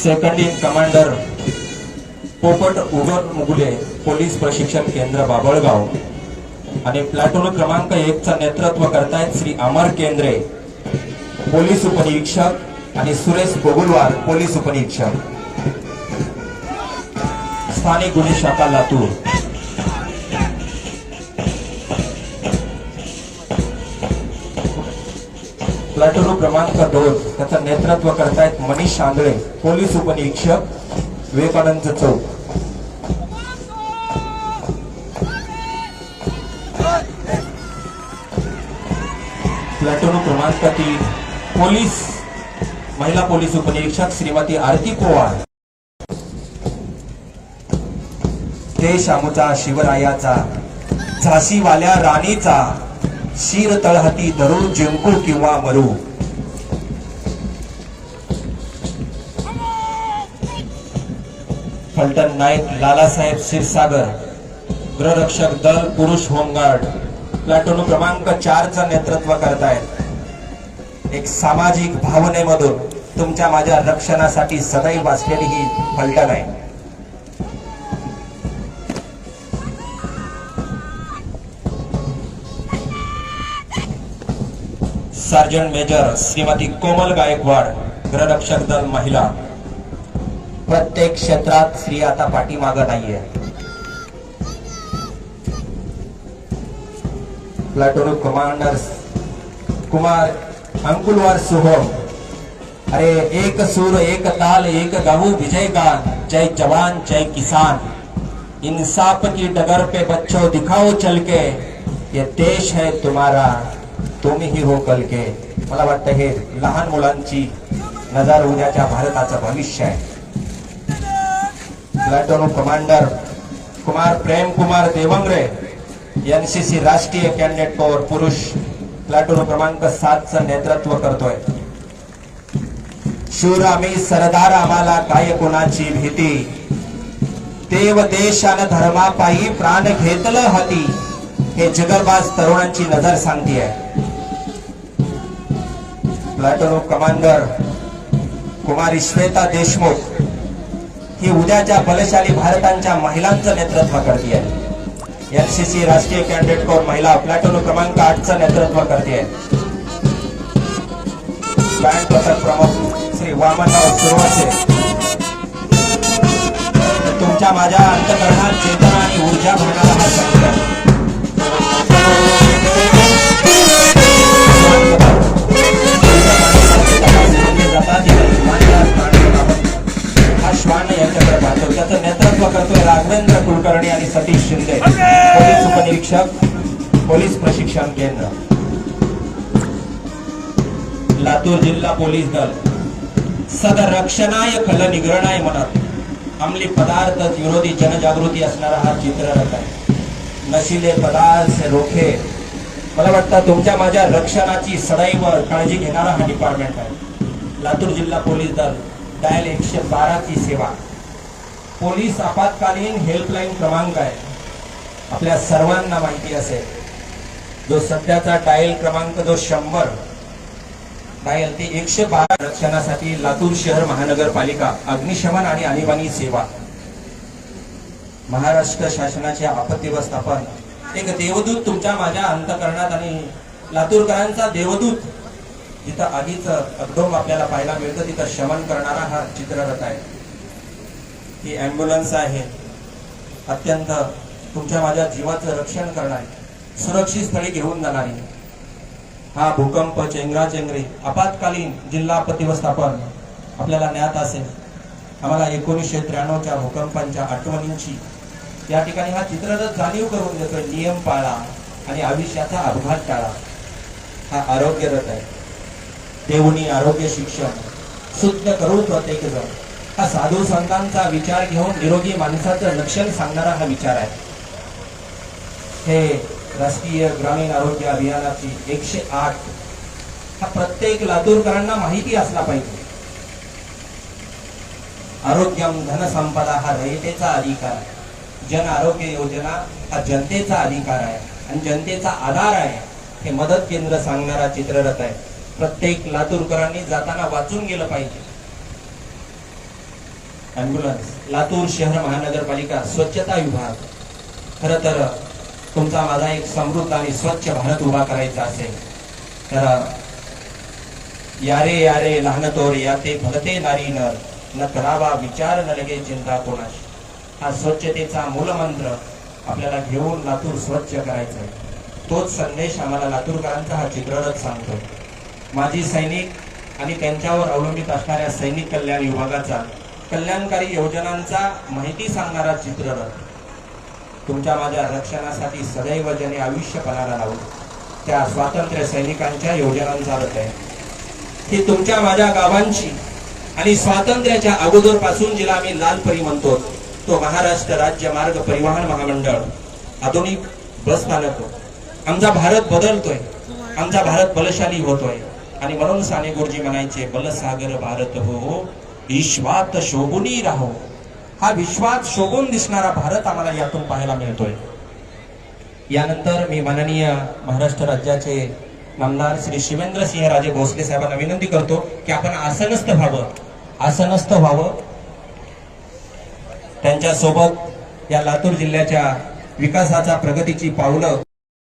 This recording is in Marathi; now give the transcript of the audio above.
सेकंड इन कमांडर पोपट उगर मुगले पोलीस प्रशिक्षण केंद्र बाबळगाव आणि प्लाटून क्रमांक 1 चं नेतृत्व करतायत श्री अमर केंद्रे पोलीस उपनिरीक्षक आणि सुरेश बोगुलवार पोलीस उपनिरीक्षक स्थानिक गुन्हे शाखा लातूर। प्लाटून क्रमांक 2 त्याचं नेतृत्व करतायत मनीष आंधळे पोलीस उपनिरीक्षक विवेकानंद चौक। प्लाटून क्रमांक 3 पोलीस महिला पोलीस उपनिरीक्षक श्रीमती आरती पोवार। देश आमचा शिवरायाचा झाशीवाल्या राणीचा शिर तळहाती धरून जिंकू किंवा मरू। फलटण नाईक लालासाहेब क्षीरसागर गृहरक्षक दल पुरुष होमगार्ड प्लाटून क्रमांक 4 चं नेतृत्व करतायत। एक सामाजिक भावनेमधून तुमच्या माझ्या रक्षणासाठी सदैव असलेली ही फलटण आहे। सार्जंट मेजर श्रीमती कोमल गायकवाड गृहरक्षक दल महिला। प्रत्येक क्षेत्रात स्त्री आता पाठीमागे नाहीये। Platoon commander Kumar Ankulwar Soham. अरे एक सूर एक ताल एक गाऊ विजय गान, जय जवान जय किसान, इंसाफ की डगर पे बच्चों दिखाओ चल के, ये देश है तुम्हारा तुम ही हो कल के। मला वाटतं हे लहान मुलांची नजर उद्याच्या भारताचं भविष्य आहे। Platoon commander Kumar Prem Kumar देवंगरे NCC राष्ट्रीय कॅडेट कोर पुरुष प्लाटून क्रमांक 7 चं नेतृत्व करतोय। शूर आम्ही सरदार आम्हाला काय कोणाची भीती, देव देशान धर्मापायी प्राण घेतलं हाती, हे जगरबाज तरुणांची नजर सांगतीये। प्लाटून कमांडर कुमारी श्वेता देशमुख ही उद्याच्या बलशाली भारताच्या महिलांचं नेतृत्व करते। एनसीसी राष्ट्रीय कॅडेट कोर महिला प्लाटून क्रमांक 8 चं नेतृत्व करते। बँड पथक प्रमुख श्री वामनराव सुरवसे तुमच्या माझ्या अंतःकरणात चेतना आणि ऊर्जा भरणारा हा संकल्प श्वान यांच्याकडे पाहतो। त्याचं नेतृत्व करतोय राघवेंद्र कुलकर्णी आणि सतीश शिंदे पोलीस उपनिरीक्षक पोलीस प्रशिक्षण केंद्र लातूर जिल्हा पोलीस दल। सदर रक्षणाय खल निग्रणाय म्हणत अंमली पदार्थ विरोधी जनजागृती असणारा हा चित्ररथ आहे। नशिले पदार्थ से रोखे, मला वाटतं तुमच्या माझ्या रक्षणाची सदैव काळजी घेणारा हा डिपार्टमेंट आहे। लातूर जिल्हा पोलीस दल डायल 112 ची सेवा पोलीस आपत्कालीन हेल्पलाईन क्रमांक आहे। आपल्या सर्वांना माहिती असेल जो सध्याचा डायल क्रमांक जो 100 डायल ते 112 रक्षणासाठी लातूर शहर महानगरपालिका अग्निशमन आणि आणीबाणी सेवा महाराष्ट्र शासनाचे आपत्ती व्यवस्थापन एक देवदूत तुमच्या माझ्या अंतःकरणात आणि लातूरकरांचा देवदूत जिथं आगीच अगदोम आपल्याला पाहायला मिळतं तिथं शमन करणारा हा चित्ररथ आहे। ही अँब्युलन्स आहे अत्यंत तुमच्या माझ्या जीवाचं रक्षण करणारी सुरक्षित स्थळी घेऊन जाणारी। हा भूकंप चेंगराचेंगरी आपत्कालीन जिल्हा आपत्ती व्यवस्थापन आपल्याला ज्ञात असेल। आम्हाला 1993 च्या भूकंपांच्या आठवणींची या ठिकाणी हा चित्ररथ जाणीव करून देतोय। नियम पाळा आणि आयुष्याचा अपघात टाळा हा आरोग्य रथ आहे। देवनी आरोग्य शिक्षण शुद्ध करू प्रत्येक जण हा साधू संतांचा विचार घेऊन निरोगी माणसाचं लक्षण सांगणारा हा विचार आहे। हे राष्ट्रीय ग्रामीण आरोग्य अभियानाची 108 हा प्रत्येक लातूरकरांना माहिती असला पाहिजे। आरोग्यम धनसंपदा हा रयतेचा अधिकार आहे। जन आरोग्य योजना हा जनतेचा अधिकार आहे आणि जनतेचा आधार आहे। हे मदत केंद्र सांगणारा चित्ररथ आहे। प्रत्येक लातूरकरांनी जाताना वाचून गेलं पाहिजे। ॲम्ब्युलन्स, लातूर शहर महानगरपालिका स्वच्छता विभाग, खरं तर तुमचा माझा एक समृद्ध आणि स्वच्छ भारत उभा करायचा असेल तर यारे यारे लहान तोर याते भलते नारी नर न करावा विचार न लगे चिंता कोणाशी, हा स्वच्छतेचा मूलमंत्र आपल्याला घेऊन लातूर स्वच्छ करायचं आहे. तोच संदेश आम्हाला लातूरकरांचा हा चित्ररथ सांगतो. माजी सैनिक आणि त्यांच्यावर अवलंबित असणाऱ्या सैनिक कल्याण विभागाचा कल्याणकारी योजनांचा माहिती सांगणारा चित्ररथ तुमच्या माझ्या रक्षणासाठी सदैव ज्याने आयुष्य पणाला लावलं त्या स्वातंत्र्य सैनिकांच्या योजनांचा अर्थ आहे की तुमच्या माझ्या गावांची आणि स्वातंत्र्याच्या अगोदर पासून जिला आम्ही लालपरी म्हणतो तो महाराष्ट्र राज्य मार्ग परिवहन महामंडळ, आधुनिक बस स्थानक, आमचा भारत बदलतोय, आमचा भारत बलशाली होतोय. आणि म्हणून साने गुरुजी म्हणायचे बलसागर भारत हो विश्वात शोभूनी राहो. हा विश्वात शोभून दिसणारा भारत आम्हाला यातून पाहायला मिळतोय. यानंतर मी माननीय महाराष्ट्र राज्याचे नामदार श्री शिवेंद्र सिंह राजे भोसले साहेबांना विनंती करतो की आपण आसनस्थ व्हावं. त्यांच्या सोबत या लातूर जिल्ह्याच्या विकासाचा प्रगतीची पावलं